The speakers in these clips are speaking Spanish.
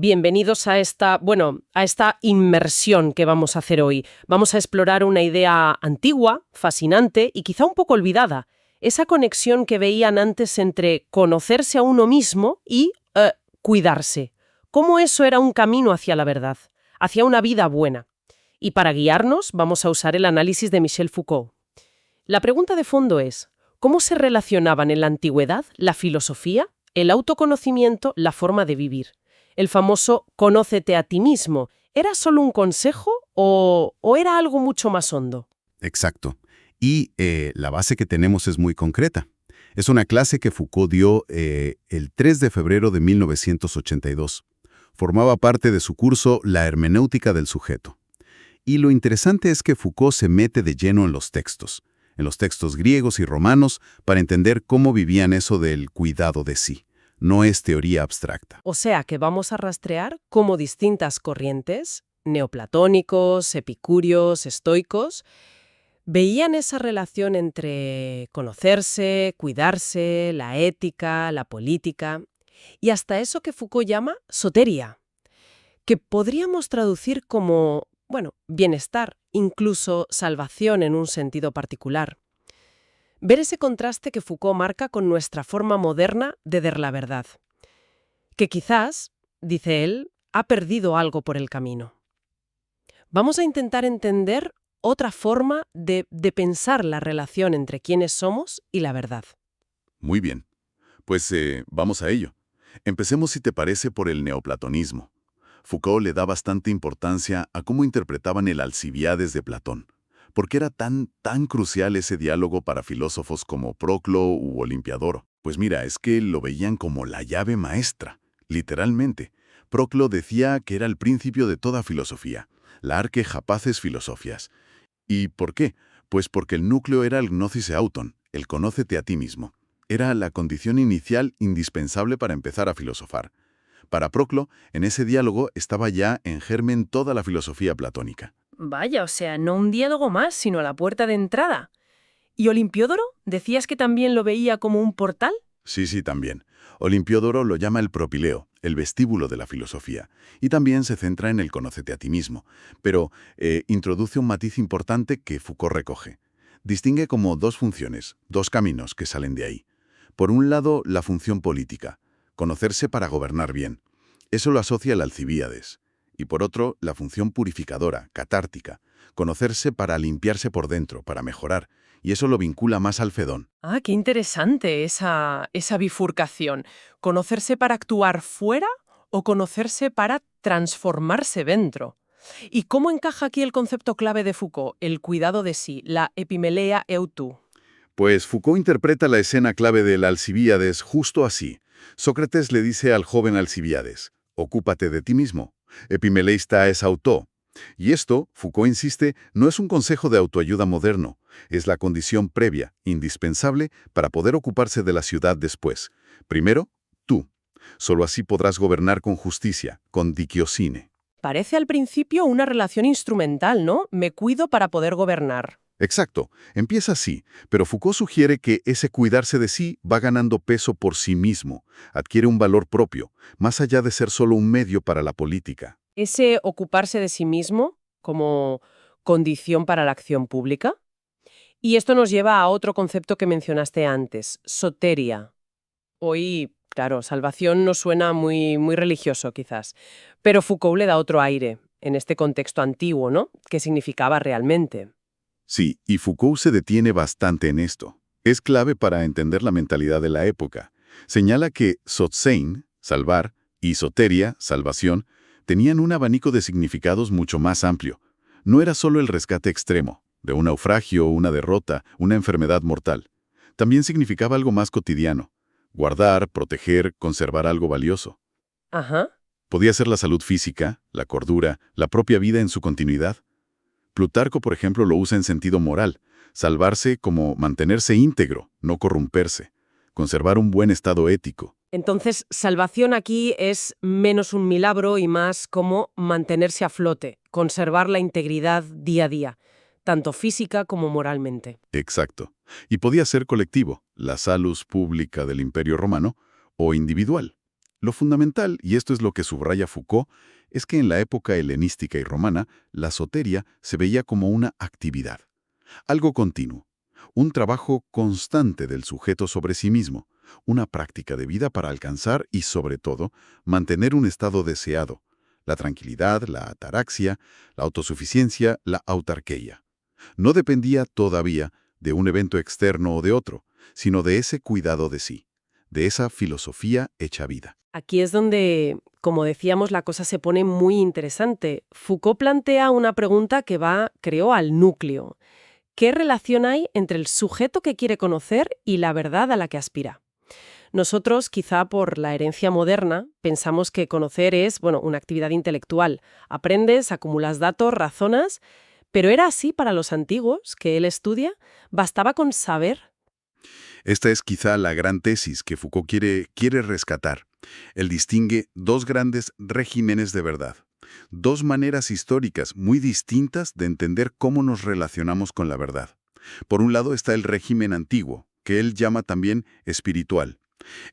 Bienvenidos a esta inmersión que vamos a hacer hoy. Vamos a explorar una idea antigua, fascinante y quizá un poco olvidada. Esa conexión que veían antes entre conocerse a uno mismo y cuidarse. Cómo eso era un camino hacia la verdad, hacia una vida buena. Y para guiarnos vamos a usar el análisis de Michel Foucault. La pregunta de fondo es, ¿cómo se relacionaban en la antigüedad la filosofía, el autoconocimiento, la forma de vivir? El famoso «conócete a ti mismo», ¿era solo un consejo o era algo mucho más hondo? Exacto. Y la base que tenemos es muy concreta. Es una clase que Foucault dio el 3 de febrero de 1982. Formaba parte de su curso La hermenéutica del sujeto. Y lo interesante es que Foucault se mete de lleno en los textos griegos y romanos, para entender cómo vivían eso del cuidado de sí. No es teoría abstracta. O sea que vamos a rastrear cómo distintas corrientes, neoplatónicos, epicúreos, estoicos, veían esa relación entre conocerse, cuidarse, la ética, la política y hasta eso que Foucault llama soteria, que podríamos traducir como, bienestar, incluso salvación en un sentido particular. Ver ese contraste que Foucault marca con nuestra forma moderna de ver la verdad, que quizás, dice él, ha perdido algo por el camino. Vamos a intentar entender otra forma de pensar la relación entre quiénes somos y la verdad. Muy bien. Pues vamos a ello. Empecemos, si te parece, por el neoplatonismo. Foucault le da bastante importancia a cómo interpretaban el Alcibíades de Platón. ¿Por qué era tan crucial ese diálogo para filósofos como Proclo u Olimpiodoro? Pues mira, es que lo veían como la llave maestra, literalmente. Proclo decía que era el principio de toda filosofía, la arche japaces filosofias. ¿Y por qué? Pues porque el núcleo era el gnosis auton, el conócete a ti mismo. Era la condición inicial indispensable para empezar a filosofar. Para Proclo, en ese diálogo estaba ya en germen toda la filosofía platónica. Vaya, o sea, no un diálogo más, sino la puerta de entrada. ¿Y Olimpiódoro? ¿Decías que también lo veía como un portal? Sí, también. Olimpiódoro lo llama el propileo, el vestíbulo de la filosofía, y también se centra en el conócete a ti mismo, pero introduce un matiz importante que Foucault recoge. Distingue como dos funciones, dos caminos que salen de ahí. Por un lado, la función política, conocerse para gobernar bien. Eso lo asocia el Alcibíades. Y por otro, la función purificadora, catártica, conocerse para limpiarse por dentro, para mejorar, y eso lo vincula más al Fedón. Ah, qué interesante esa bifurcación. ¿Conocerse para actuar fuera o conocerse para transformarse dentro? ¿Y cómo encaja aquí el concepto clave de Foucault, el cuidado de sí, la epimeleia eutu? Pues Foucault interpreta la escena clave del Alcibíades justo así. Sócrates le dice al joven Alcibíades, ocúpate de ti mismo. Epimeleista es auto. Y esto, Foucault insiste, no es un consejo de autoayuda moderno, es la condición previa, indispensable, para poder ocuparse de la ciudad después. Primero, tú. Solo así podrás gobernar con justicia, con dikaiosune. Parece al principio una relación instrumental, ¿no? Me cuido para poder gobernar. Exacto, empieza así, pero Foucault sugiere que ese cuidarse de sí va ganando peso por sí mismo, adquiere un valor propio, más allá de ser solo un medio para la política. Ese ocuparse de sí mismo como condición para la acción pública. Y esto nos lleva a otro concepto que mencionaste antes, soteria. Hoy, claro, salvación nos suena muy religioso quizás, pero Foucault le da otro aire, en este contexto antiguo, ¿no? ¿Qué significaba realmente? Sí, y Foucault se detiene bastante en esto. Es clave para entender la mentalidad de la época. Señala que sotsein, salvar, y soteria, salvación, tenían un abanico de significados mucho más amplio. No era solo el rescate extremo, de un naufragio, una derrota, una enfermedad mortal. También significaba algo más cotidiano. Guardar, proteger, conservar algo valioso. Ajá. Podía ser la salud física, la cordura, la propia vida en su continuidad. Plutarco, por ejemplo, lo usa en sentido moral. Salvarse como mantenerse íntegro, no corromperse. Conservar un buen estado ético. Entonces, salvación aquí es menos un milagro y más como mantenerse a flote, conservar la integridad día a día, tanto física como moralmente. Exacto. Y podía ser colectivo, la salus pública del Imperio Romano, o individual. Lo fundamental, y esto es lo que subraya Foucault, es que en la época helenística y romana, la soteria se veía como una actividad, algo continuo, un trabajo constante del sujeto sobre sí mismo, una práctica de vida para alcanzar y, sobre todo, mantener un estado deseado, la tranquilidad, la ataraxia, la autosuficiencia, la autarquía. No dependía todavía de un evento externo o de otro, sino de ese cuidado de sí, de esa filosofía hecha vida. Aquí es donde, como decíamos, la cosa se pone muy interesante. Foucault plantea una pregunta que va, creo, al núcleo. ¿Qué relación hay entre el sujeto que quiere conocer y la verdad a la que aspira? Nosotros, quizá por la herencia moderna, pensamos que conocer es, bueno, una actividad intelectual. Aprendes, acumulas datos, razonas, pero ¿era así para los antiguos que él estudia? ¿Bastaba con saber? Esta es quizá la gran tesis que Foucault quiere rescatar. Él distingue dos grandes regímenes de verdad, dos maneras históricas muy distintas de entender cómo nos relacionamos con la verdad. Por un lado está el régimen antiguo, que él llama también espiritual.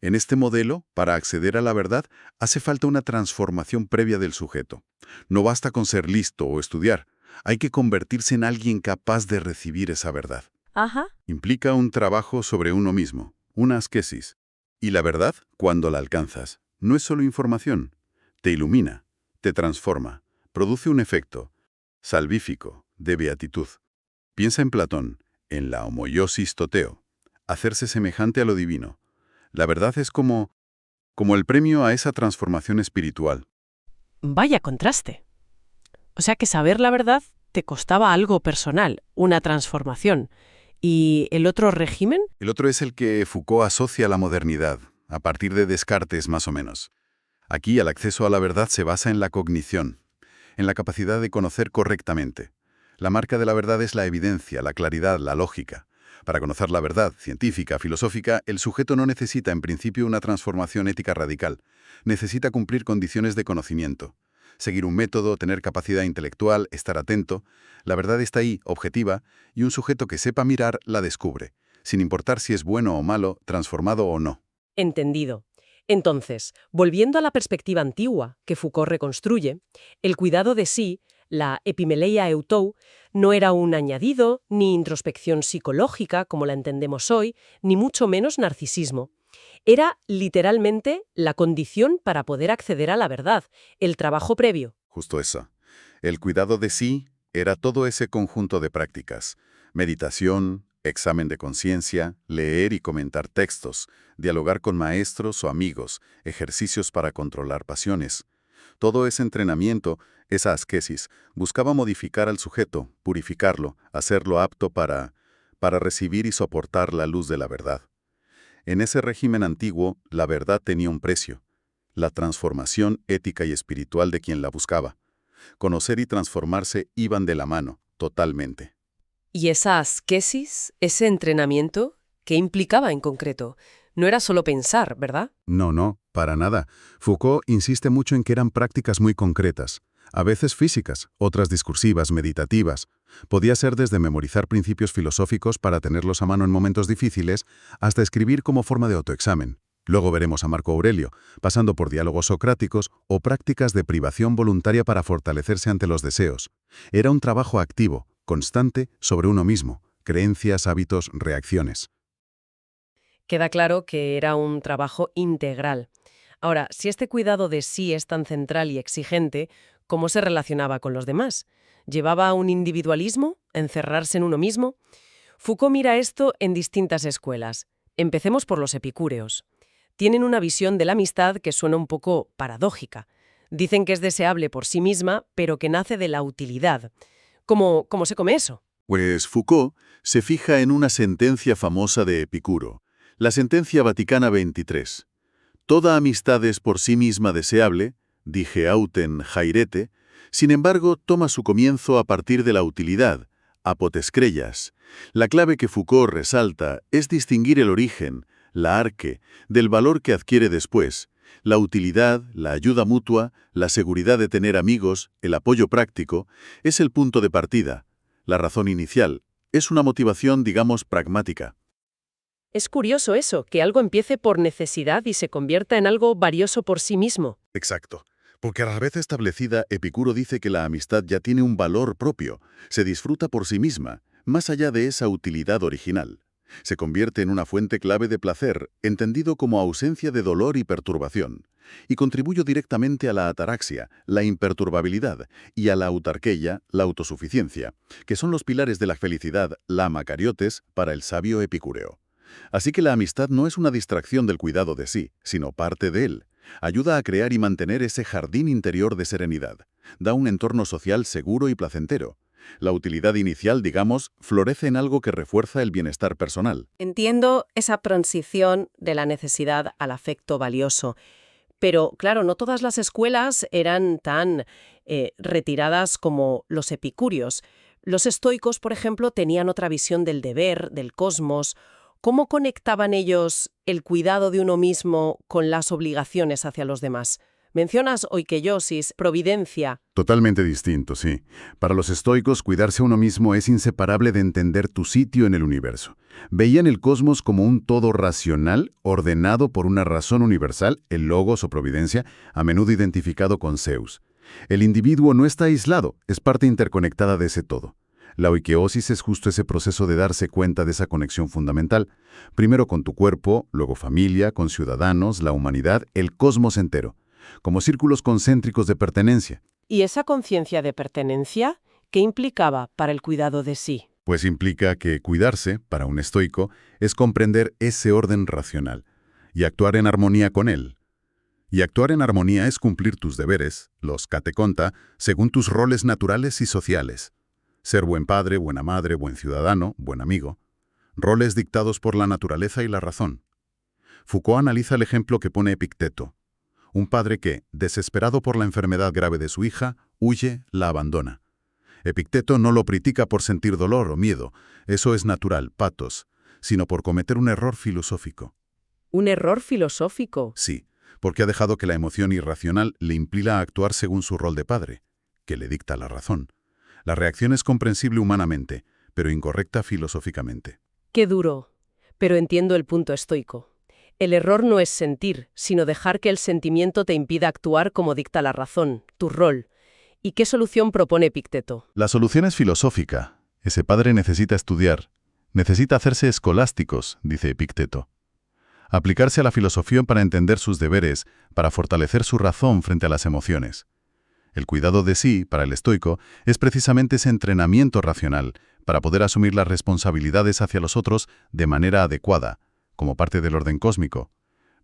En este modelo, para acceder a la verdad, hace falta una transformación previa del sujeto. No basta con ser listo o estudiar, hay que convertirse en alguien capaz de recibir esa verdad. Ajá. Implica un trabajo sobre uno mismo, una asquesis. Y la verdad, cuando la alcanzas, no es solo información. Te ilumina, te transforma, produce un efecto salvífico, de beatitud. Piensa en Platón, en la homoiosis toteo, hacerse semejante a lo divino. La verdad es como el premio a esa transformación espiritual. Vaya contraste. O sea que saber la verdad te costaba algo personal, una transformación. ¿Y el otro régimen? El otro es el que Foucault asocia a la modernidad, a partir de Descartes más o menos. Aquí el acceso a la verdad se basa en la cognición, en la capacidad de conocer correctamente. La marca de la verdad es la evidencia, la claridad, la lógica. Para conocer la verdad científica, filosófica, el sujeto no necesita en principio una transformación ética radical. Necesita cumplir condiciones de conocimiento. Seguir un método, tener capacidad intelectual, estar atento. La verdad está ahí, objetiva, y un sujeto que sepa mirar la descubre, sin importar si es bueno o malo, transformado o no. Entendido. Entonces, volviendo a la perspectiva antigua que Foucault reconstruye, el cuidado de sí, la epimeleia eutou, no era un añadido, ni introspección psicológica, como la entendemos hoy, ni mucho menos narcisismo. Era literalmente la condición para poder acceder a la verdad, el trabajo previo. Justo eso. El cuidado de sí era todo ese conjunto de prácticas. Meditación, examen de conciencia, leer y comentar textos, dialogar con maestros o amigos, ejercicios para controlar pasiones. Todo ese entrenamiento, esa asquesis, buscaba modificar al sujeto, purificarlo, hacerlo apto para recibir y soportar la luz de la verdad. En ese régimen antiguo, la verdad tenía un precio, la transformación ética y espiritual de quien la buscaba. Conocer y transformarse iban de la mano, totalmente. ¿Y esa asquesis, ese entrenamiento, qué implicaba en concreto? No era solo pensar, ¿verdad? No, para nada. Foucault insiste mucho en que eran prácticas muy concretas, a veces físicas, otras discursivas, meditativas. Podía ser desde memorizar principios filosóficos para tenerlos a mano en momentos difíciles, hasta escribir como forma de autoexamen. Luego veremos a Marco Aurelio, pasando por diálogos socráticos o prácticas de privación voluntaria para fortalecerse ante los deseos. Era un trabajo activo, constante, sobre uno mismo, creencias, hábitos, reacciones. Queda claro que era un trabajo integral. Ahora, si este cuidado de sí es tan central y exigente, ¿cómo se relacionaba con los demás? ¿Llevaba a un individualismo? ¿Encerrarse en uno mismo? Foucault mira esto en distintas escuelas. Empecemos por los epicúreos. Tienen una visión de la amistad que suena un poco paradójica. Dicen que es deseable por sí misma, pero que nace de la utilidad. ¿Cómo se come eso? Pues Foucault se fija en una sentencia famosa de Epicuro, la sentencia Vaticana 23. Toda amistad es por sí misma deseable, dije auten jairete, sin embargo toma su comienzo a partir de la utilidad, apotescrellas. La clave que Foucault resalta es distinguir el origen, la arque, del valor que adquiere después. La utilidad, la ayuda mutua, la seguridad de tener amigos, el apoyo práctico, es el punto de partida. La razón inicial es una motivación, digamos, pragmática. Es curioso eso, que algo empiece por necesidad y se convierta en algo valioso por sí mismo. Exacto. Porque a la vez establecida, Epicuro dice que la amistad ya tiene un valor propio, se disfruta por sí misma, más allá de esa utilidad original. Se convierte en una fuente clave de placer, entendido como ausencia de dolor y perturbación, y contribuye directamente a la ataraxia, la imperturbabilidad, y a la autarqueia, la autosuficiencia, que son los pilares de la felicidad, la macariotes, para el sabio epicúreo. Así que la amistad no es una distracción del cuidado de sí, sino parte de él. Ayuda a crear y mantener ese jardín interior de serenidad. Da un entorno social seguro y placentero. La utilidad inicial, digamos, florece en algo que refuerza el bienestar personal. Entiendo esa transición de la necesidad al afecto valioso. Pero, claro, no todas las escuelas eran tan retiradas como los epicúreos. Los estoicos, por ejemplo, tenían otra visión del deber, del cosmos. ¿Cómo conectaban ellos el cuidado de uno mismo con las obligaciones hacia los demás? Mencionas oikeiosis, providencia. Totalmente distinto, sí. Para los estoicos, cuidarse a uno mismo es inseparable de entender tu sitio en el universo. Veían el cosmos como un todo racional, ordenado por una razón universal, el logos o providencia, a menudo identificado con Zeus. El individuo no está aislado, es parte interconectada de ese todo. La oikeiosis es justo ese proceso de darse cuenta de esa conexión fundamental, primero con tu cuerpo, luego familia, con ciudadanos, la humanidad, el cosmos entero, como círculos concéntricos de pertenencia. ¿Y esa conciencia de pertenencia qué implicaba para el cuidado de sí? Pues implica que cuidarse, para un estoico, es comprender ese orden racional y actuar en armonía con él. Y actuar en armonía es cumplir tus deberes, los katekonta, según tus roles naturales y sociales. Ser buen padre, buena madre, buen ciudadano, buen amigo. Roles dictados por la naturaleza y la razón. Foucault analiza el ejemplo que pone Epicteto. Un padre que, desesperado por la enfermedad grave de su hija, huye, la abandona. Epicteto no lo critica por sentir dolor o miedo, eso es natural, patos, sino por cometer un error filosófico. ¿Un error filosófico? Sí, porque ha dejado que la emoción irracional le impila a actuar según su rol de padre, que le dicta la razón. La reacción es comprensible humanamente, pero incorrecta filosóficamente. Qué duro. Pero entiendo el punto estoico. El error no es sentir, sino dejar que el sentimiento te impida actuar como dicta la razón, tu rol. ¿Y qué solución propone Epicteto? La solución es filosófica. Ese padre necesita estudiar. Necesita hacerse escolásticos, dice Epicteto. Aplicarse a la filosofía para entender sus deberes, para fortalecer su razón frente a las emociones. El cuidado de sí, para el estoico, es precisamente ese entrenamiento racional para poder asumir las responsabilidades hacia los otros de manera adecuada, como parte del orden cósmico.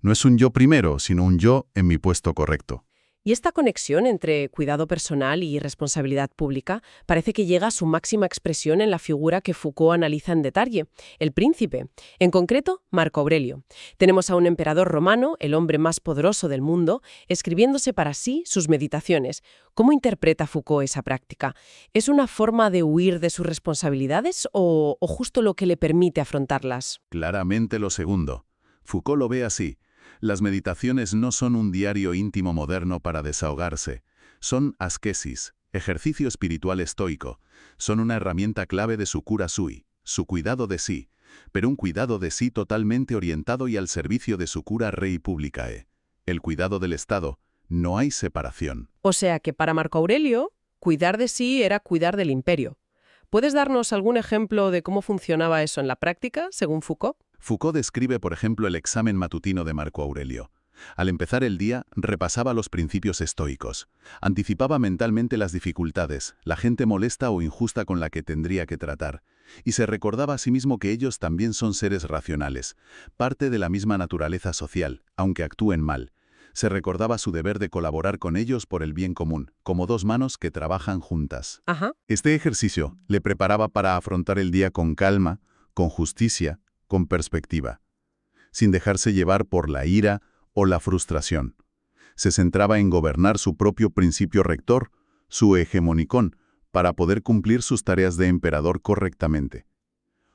No es un yo primero, sino un yo en mi puesto correcto. Y esta conexión entre cuidado personal y responsabilidad pública parece que llega a su máxima expresión en la figura que Foucault analiza en detalle, el príncipe, en concreto Marco Aurelio. Tenemos a un emperador romano, el hombre más poderoso del mundo, escribiéndose para sí sus meditaciones. ¿Cómo interpreta Foucault esa práctica? ¿Es una forma de huir de sus responsabilidades o justo lo que le permite afrontarlas? Claramente lo segundo. Foucault lo ve así. Las meditaciones no son un diario íntimo moderno para desahogarse. Son asquesis, ejercicio espiritual estoico. Son una herramienta clave de su cura sui, su cuidado de sí, pero un cuidado de sí totalmente orientado y al servicio de su cura rei publicae. El cuidado del Estado. No hay separación. O sea que para Marco Aurelio, cuidar de sí era cuidar del imperio. ¿Puedes darnos algún ejemplo de cómo funcionaba eso en la práctica, según Foucault? Foucault describe, por ejemplo, el examen matutino de Marco Aurelio. Al empezar el día, repasaba los principios estoicos. Anticipaba mentalmente las dificultades, la gente molesta o injusta con la que tendría que tratar. Y se recordaba a sí mismo que ellos también son seres racionales, parte de la misma naturaleza social, aunque actúen mal. Se recordaba su deber de colaborar con ellos por el bien común, como dos manos que trabajan juntas. Ajá. Este ejercicio le preparaba para afrontar el día con calma, con justicia, con perspectiva, sin dejarse llevar por la ira o la frustración. Se centraba en gobernar su propio principio rector, su hegemonicón, para poder cumplir sus tareas de emperador correctamente.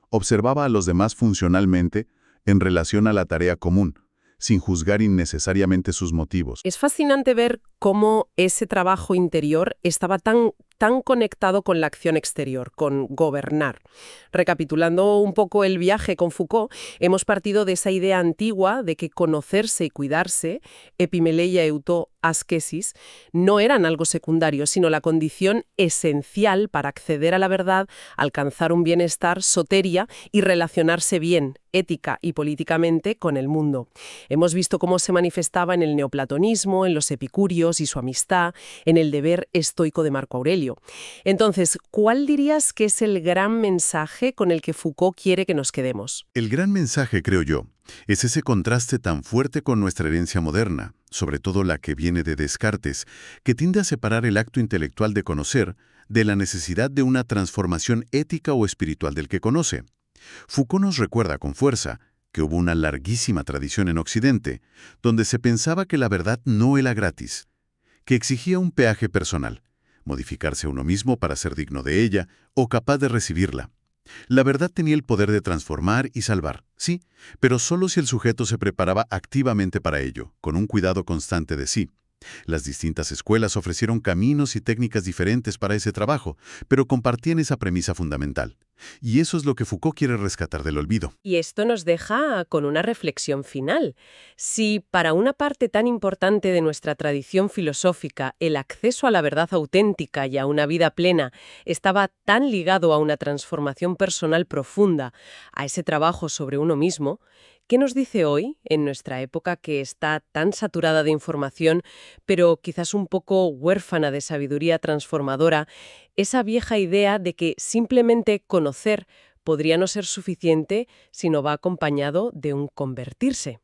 Observaba a los demás funcionalmente en relación a la tarea común, sin juzgar innecesariamente sus motivos. Es fascinante ver cómo ese trabajo interior estaba tan tan conectado con la acción exterior, con gobernar. Recapitulando un poco el viaje con Foucault, hemos partido de esa idea antigua de que conocerse y cuidarse, epimeleia euto ascesis, no eran algo secundario, sino la condición esencial para acceder a la verdad, alcanzar un bienestar, soteria y relacionarse bien, ética y políticamente, con el mundo. Hemos visto cómo se manifestaba en el neoplatonismo, en los epicúreos y su amistad, en el deber estoico de Marco Aurelio. Entonces, ¿cuál dirías que es el gran mensaje con el que Foucault quiere que nos quedemos? El gran mensaje, creo yo, es ese contraste tan fuerte con nuestra herencia moderna, sobre todo la que viene de Descartes, que tiende a separar el acto intelectual de conocer de la necesidad de una transformación ética o espiritual del que conoce. Foucault nos recuerda con fuerza que hubo una larguísima tradición en Occidente, donde se pensaba que la verdad no era gratis, que exigía un peaje personal, modificarse a uno mismo para ser digno de ella o capaz de recibirla. La verdad tenía el poder de transformar y salvar, sí, pero solo si el sujeto se preparaba activamente para ello, con un cuidado constante de sí. Las distintas escuelas ofrecieron caminos y técnicas diferentes para ese trabajo, pero compartían esa premisa fundamental. Y eso es lo que Foucault quiere rescatar del olvido. Y esto nos deja con una reflexión final. Si para una parte tan importante de nuestra tradición filosófica el acceso a la verdad auténtica y a una vida plena estaba tan ligado a una transformación personal profunda, a ese trabajo sobre uno mismo, ¿qué nos dice hoy, en nuestra época que está tan saturada de información, pero quizás un poco huérfana de sabiduría transformadora, esa vieja idea de que simplemente conocer podría no ser suficiente si no va acompañado de un convertirse?